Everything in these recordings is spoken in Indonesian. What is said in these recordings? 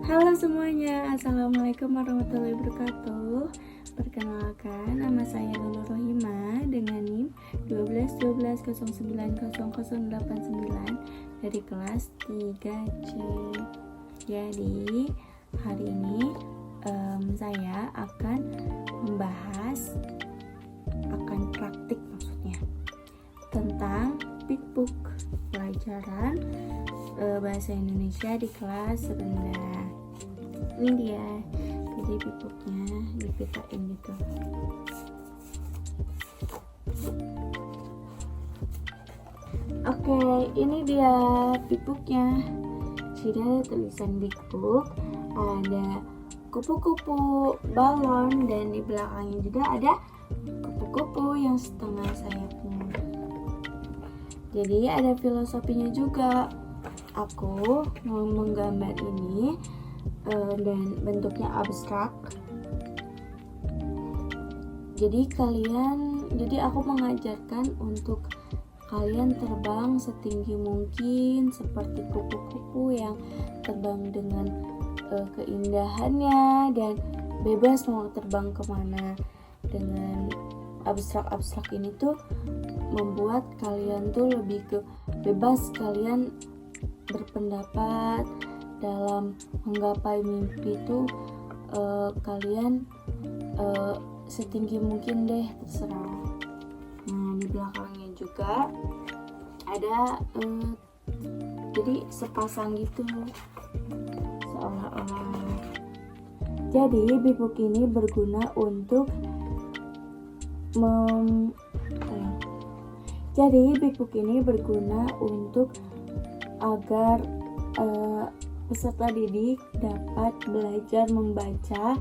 Halo semuanya, Assalamualaikum warahmatullahi wabarakatuh. Perkenalkan, nama saya Lulu Rohima dengan NIM 12 dari kelas 3C. Jadi hari ini saya akan membahas, akan praktik maksudnya, tentang Big Book, pelajaran bahasa Indonesia di kelas rendah. Ini dia, jadi Big Booknya dipitain gitu. Oke, ini dia Big Booknya. Jadi ada tulisan Big Book, ada kupu-kupu, balon, dan di belakangnya juga ada kupu-kupu yang setengah sayapnya. Jadi ada filosofinya juga. Aku mau menggambar ini dan bentuknya abstrak. Jadi aku mengajarkan untuk kalian terbang setinggi mungkin seperti kupu-kupu yang terbang dengan keindahannya dan bebas mau terbang kemana. Dengan abstrak ini tuh membuat kalian tuh lebih ke bebas, kalian berpendapat dalam menggapai mimpi itu kalian setinggi mungkin deh, terserah. Nah, di belakangnya juga ada jadi sepasang gitu seolah-olah. Jadi Big Book ini berguna untuk agar peserta didik dapat belajar membaca,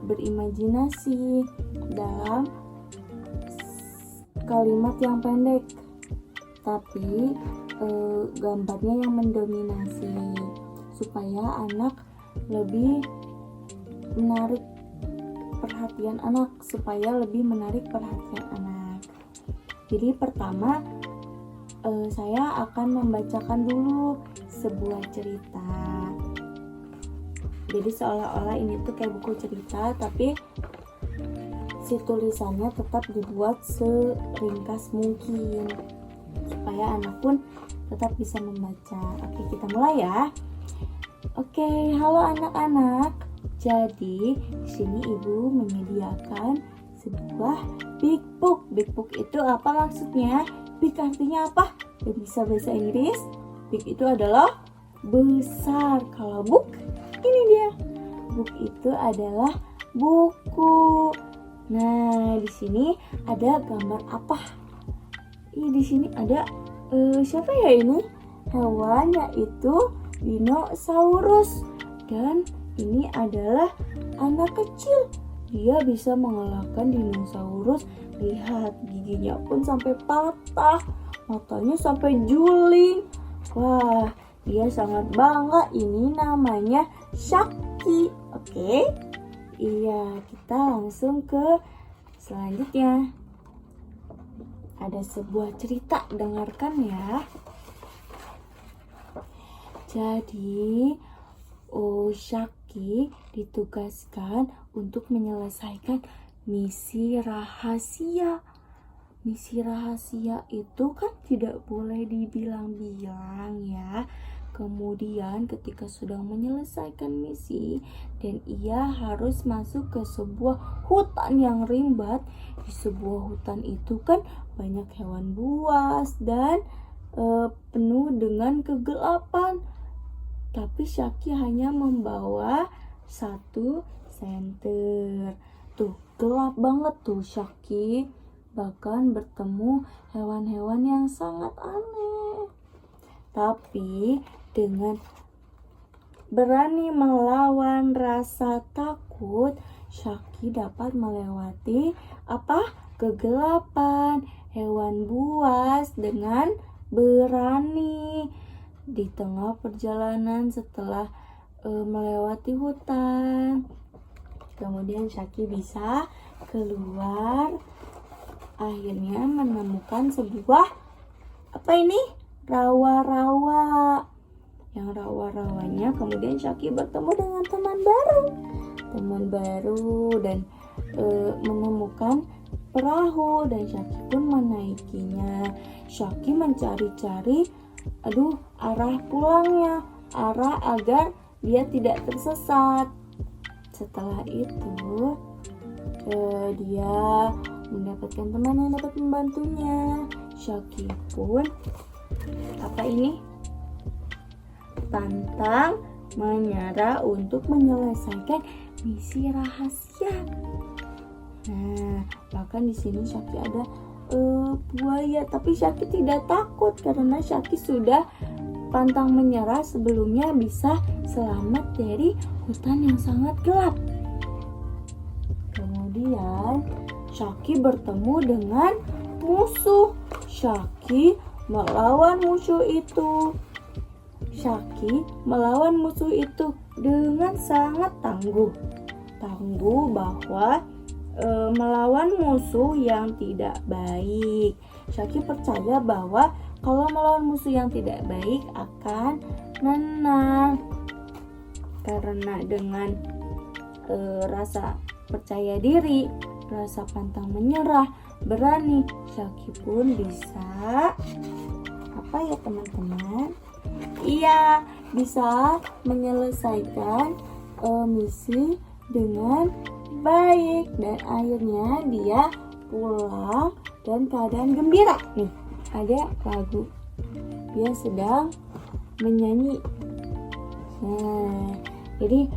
berimajinasi dalam kalimat yang pendek, tapi gambarnya yang mendominasi supaya anak lebih menarik perhatian anak. Jadi pertama saya akan membacakan dulu sebuah cerita. Jadi seolah-olah ini tuh kayak buku cerita, tapi si tulisannya tetap dibuat seringkas mungkin supaya anak pun tetap bisa membaca. Oke, kita mulai ya. Oke, halo anak-anak. Jadi di sini ibu menyediakan sebuah Big Book. Big Book itu apa maksudnya? Big artinya apa? Yang bisa bahasa Inggris? Big itu adalah besar. Kalau book, ini dia. Book itu adalah buku. Nah, di sini ada gambar apa? Di sini ada siapa ya ini? Hewan, yaitu dinosaurus. Dan ini adalah anak kecil. Dia bisa mengalahkan dinosaurus. Lihat, giginya pun sampai patah, matanya sampai juling. Wah, dia sangat bangga. Ini namanya Shaki. Oke? Iya, kita langsung ke selanjutnya. Ada sebuah cerita, dengarkan ya. Jadi, Shaki ditugaskan untuk menyelesaikan misi rahasia. Misi rahasia itu kan tidak boleh dibilang-bilang ya. Kemudian ketika sudah menyelesaikan misi dan ia harus masuk ke sebuah hutan yang rimbat. Di sebuah hutan itu kan banyak hewan buas dan penuh dengan kegelapan. Tapi Shaki hanya membawa satu senter. Tuh, gelap banget tuh Shaki. Bahkan bertemu hewan-hewan yang sangat aneh. Tapi dengan berani melawan rasa takut, Shaki dapat melewati kegelapan, hewan buas dengan berani. Di tengah perjalanan setelah melewati hutan, kemudian Shaki bisa keluar. Akhirnya menemukan sebuah rawa-rawa yang rawa-rawanya. Kemudian Syaki bertemu dengan teman baru dan menemukan perahu, dan Syaki pun menaikinya. Syaki mencari-cari arah pulangnya, arah agar dia tidak tersesat. Setelah itu dia mendapatkan teman yang dapat membantunya. Syaki pun pantang menyerah untuk menyelesaikan misi rahasia. Nah, bahkan di sini Syaki ada buaya, tapi Syaki tidak takut karena Syaki sudah pantang menyerah sebelumnya bisa selamat dari hutan yang sangat gelap. Kemudian Syaki bertemu dengan musuh. Syaki melawan musuh itu. Syaki melawan musuh itu dengan sangat tangguh bahwa melawan musuh yang tidak baik. Syaki percaya bahwa kalau melawan musuh yang tidak baik akan menang. Karena dengan rasa percaya diri, rasa pantang menyerah, berani, Syaki pun bisa teman-teman? Iya, bisa menyelesaikan misi dengan baik, dan akhirnya dia pulang dan keadaan gembira. Nih, ada lagu, dia sedang menyanyi. Nah, jadi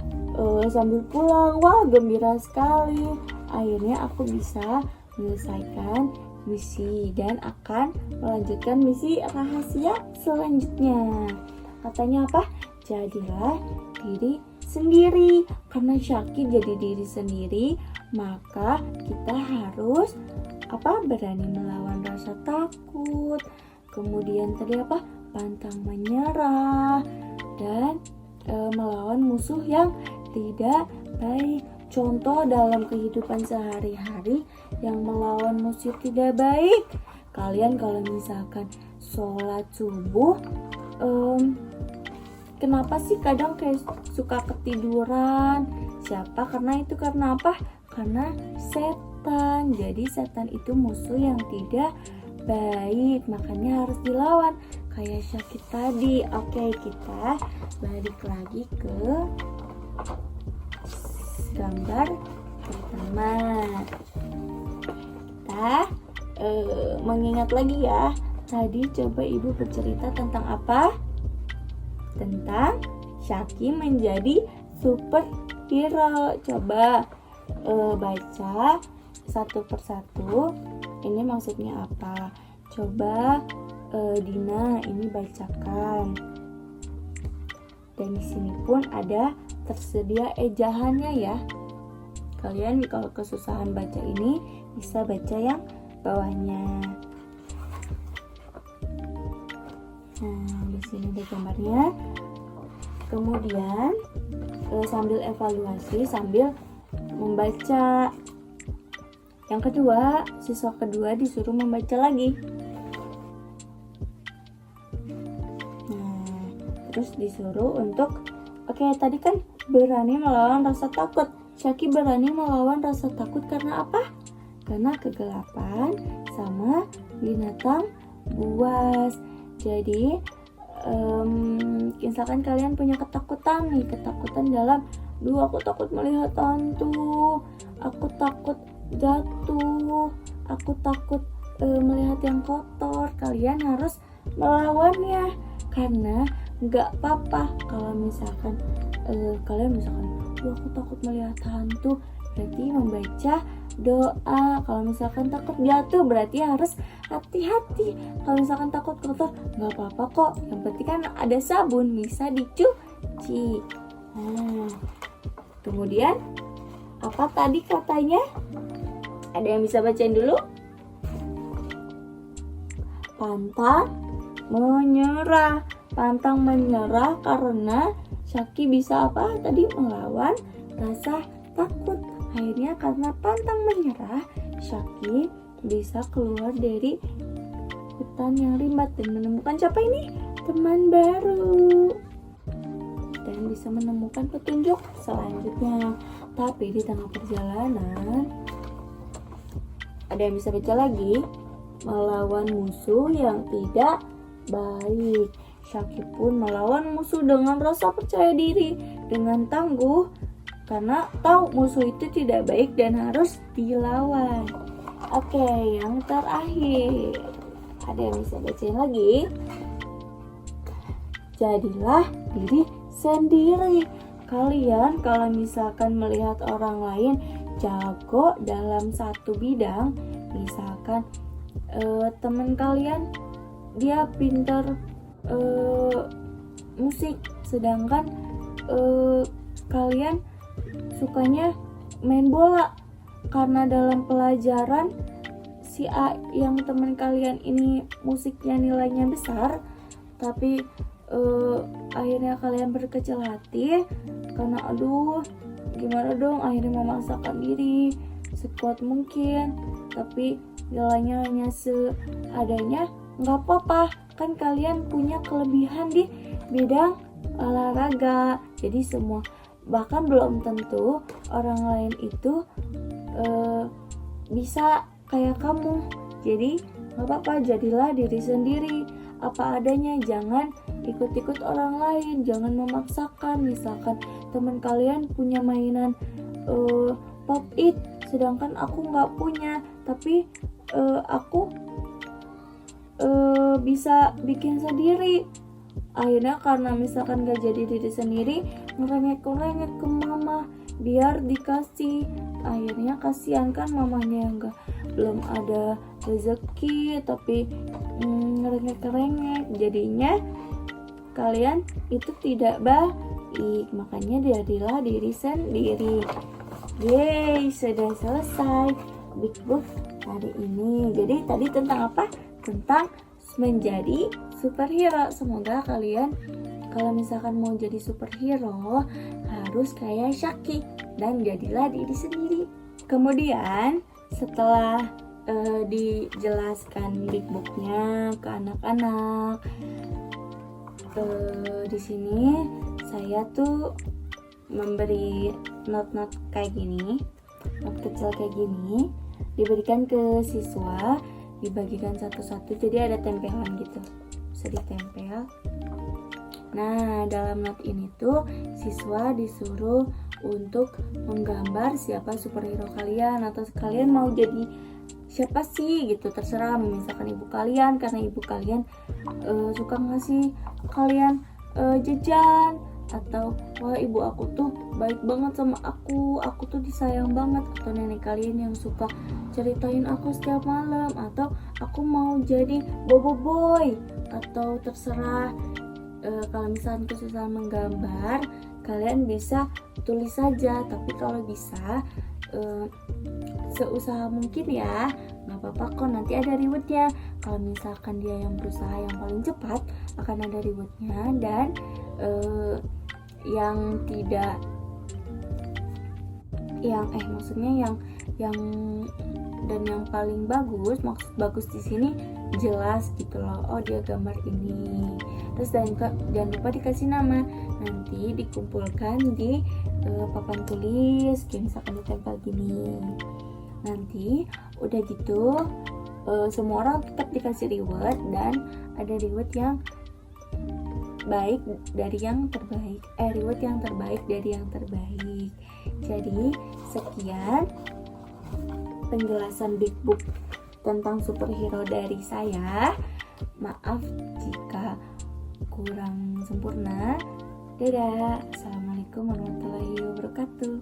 sambil pulang, wah gembira sekali. Akhirnya aku bisa menyelesaikan misi dan akan melanjutkan misi rahasia selanjutnya. Katanya apa? Jadilah diri sendiri. Karena Syaki jadi diri sendiri, maka kita harus berani melawan rasa takut. Kemudian tadi pantang menyerah dan melawan musuh yang tidak baik. Contoh dalam kehidupan sehari-hari yang melawan musuh tidak baik, kalian kalau misalkan sholat subuh, kenapa sih kadang kayak suka ketiduran? Karena apa? Karena setan. Jadi setan itu musuh yang tidak baik, makanya harus dilawan kayak Syaki tadi. Oke, kita balik lagi ke gambar pertama. Kita mengingat lagi ya. Tadi coba ibu bercerita tentang apa? Tentang Syaki menjadi superhero. Coba baca satu persatu. Ini maksudnya apa? Coba Dina ini bacakan. Dan di sini pun ada tersedia ejaannya ya. Kalian kalau kesusahan baca ini bisa baca yang bawahnya. Nah, di sini ada gambarnya. Kemudian sambil evaluasi, sambil membaca. Yang kedua, siswa kedua disuruh membaca lagi. Nah, terus disuruh untuk tadi kan berani melawan rasa takut. Syaki berani melawan rasa takut karena apa? Karena kegelapan sama binatang buas. Jadi misalkan kalian punya ketakutan dalam, aku takut melihat hantu, aku takut jatuh, aku takut melihat yang kotor. Kalian harus melawannya, karena nggak apa-apa kalau misalkan kalian aku takut melihat hantu, berarti membaca doa. Kalau misalkan takut jatuh, berarti harus hati-hati. Kalau misalkan takut kotor, nggak apa-apa kok, yang penting kan ada sabun, bisa dicuci. Nah, kemudian apa tadi katanya? Ada yang bisa bacain dulu? Pantang menyerah karena Syaki bisa melawan rasa takut. Akhirnya karena pantang menyerah, Syaki bisa keluar dari hutan yang rimbat dan menemukan siapa ini? Teman baru. kalian bisa menemukan petunjuk selanjutnya. Tapi di tengah perjalanan ada yang bisa baca lagi, melawan musuh yang tidak baik. Syaki pun melawan musuh dengan rasa percaya diri, dengan tangguh, karena tahu musuh itu tidak baik dan harus dilawan. Oke, yang terakhir ada yang bisa bacain lagi. Jadilah diri sendiri. Kalian kalau misalkan melihat orang lain jago dalam satu bidang, misalkan teman kalian dia pintar musik, sedangkan kalian sukanya main bola. Karena dalam pelajaran si A yang teman kalian ini musiknya nilainya besar, tapi akhirnya kalian berkecil hati karena aduh gimana dong, akhirnya memaksakan diri sekuat mungkin, tapi nilainya hanya seadanya. Nggak apa-apa, kan kalian punya kelebihan di bidang olahraga. Jadi semua, bahkan belum tentu orang lain itu bisa kayak kamu. Jadi nggak apa-apa, jadilah diri sendiri apa adanya, jangan ikut-ikut orang lain, jangan memaksakan. Misalkan teman kalian punya mainan pop it, sedangkan aku nggak punya, tapi aku bisa bikin sendiri. Akhirnya karena misalkan gak jadi diri sendiri, ngerengek-ngerengek ke mama biar dikasih. Akhirnya kasihan kan mamanya yang belum ada rezeki, tapi ngerengek-ngerengek. Jadinya kalian itu tidak baik. Makanya jadilah diri sendiri. Yeay, sudah selesai Big Book hari ini. Jadi tadi tentang apa? Tentang menjadi superhero. Semoga kalian kalau misalkan mau jadi superhero harus kayak Syaki dan jadilah diri sendiri. Kemudian setelah dijelaskan Big Book-nya ke anak-anak, di sini saya tuh memberi not-not kayak gini, not kecil kayak gini, diberikan ke siswa, dibagikan satu-satu, jadi ada tempelan gitu, bisa ditempel. Nah, dalam not ini tuh siswa disuruh untuk menggambar siapa superhero kalian, atau kalian mau jadi siapa sih gitu, terserah. Misalkan ibu kalian, karena ibu kalian suka ngasih kalian jajan, atau wah ibu aku tuh baik banget sama aku tuh disayang banget, atau nenek kalian yang suka ceritain aku setiap malam, atau aku mau jadi bobo boy, atau terserah. Kalau misalnya kesusahan menggambar, kalian bisa tulis saja, tapi kalau bisa seusaha mungkin ya, nggak apa-apa kok, nanti ada rewardnya. Kalau misalkan dia yang berusaha yang paling cepat, akan ada rewardnya. Dan yang tidak maksudnya yang dan yang paling bagus, maksud bagus di sini jelas gitu loh, oh dia gambar ini. Terus jangan lupa dikasih nama, nanti dikumpulkan di papan tulis, kayak misalkan ditempel gini. Nanti udah gitu semua orang tetap dikasih reward, dan ada reward yang baik dari yang terbaik, reward yang terbaik dari yang terbaik. Jadi sekian penjelasan Big Book tentang superhero dari saya. Maaf jika kurang sempurna. Dadah. Assalamualaikum warahmatullahi wabarakatuh.